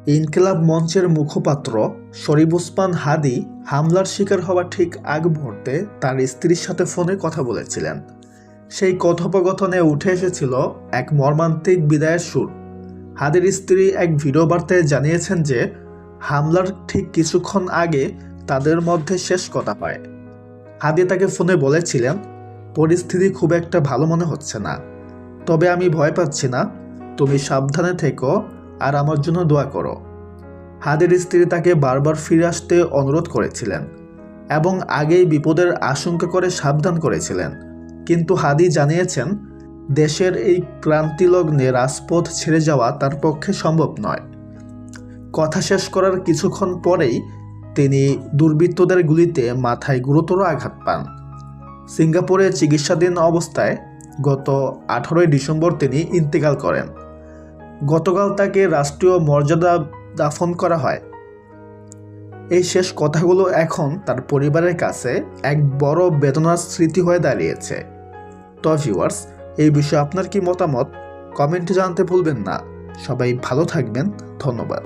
ইনকিলাব মঞ্চের মুখপাত্র শরীফ ওসমান হাদী হামলার শিকার হওয়ার ঠিক আগ মুহূর্তে তার স্ত্রীর সাথে ফোনে কথা বলেছিলেন। সেই কথোপকথনে উঠে এসেছিল এক মর্মান্তিক বিদায়ের সুর। হাদীর স্ত্রী এক ভিডিও বার্তায় জানিয়েছেন যে হামলার ঠিক কিছুক্ষণ আগে তাদের মধ্যে শেষ কথা হয়। হাদী তাকে ফোনে বলেছিলেন, পরিস্থিতি খুব একটা ভালো মনে হচ্ছে না, তবে আমি ভয় পাচ্ছি না, তুমি সাবধানে থেকো আর আমার জন্য দোয়া করো। হাদীর স্ত্রী তাকে বারবার ফিরে আসতে অনুরোধ করেছিলেন এবং আগেই বিপদের আশঙ্কা করে সাবধান করেছিলেন, কিন্তু হাদী জানিয়েছেন দেশের এই ক্রান্তিলগ্নে রাজপথ ছেড়ে যাওয়া তার পক্ষে সম্ভব নয়। কথা শেষ করার কিছুক্ষণ পরেই তিনি দুর্বৃত্তদের গুলিতে মাথায় গুরুতর আঘাত পান। সিঙ্গাপুরে চিকিৎসাধীন অবস্থায় গত 18 ডিসেম্বর তিনি ইন্তেকাল করেন। গতকাল তাকে রাষ্ট্রীয় মর্যাদা দাফন করা হয়। এই শেষ কথাগুলো এখন তার পরিবারের কাছে এক বড় বেদনার স্মৃতি হয়ে দাঁড়িয়েছে। তো ভিউয়ার্স, এই বিষয়ে আপনার কি মতামত কমেন্টে জানাতে ভুলবেন না। সবাই ভালো থাকবেন, ধন্যবাদ।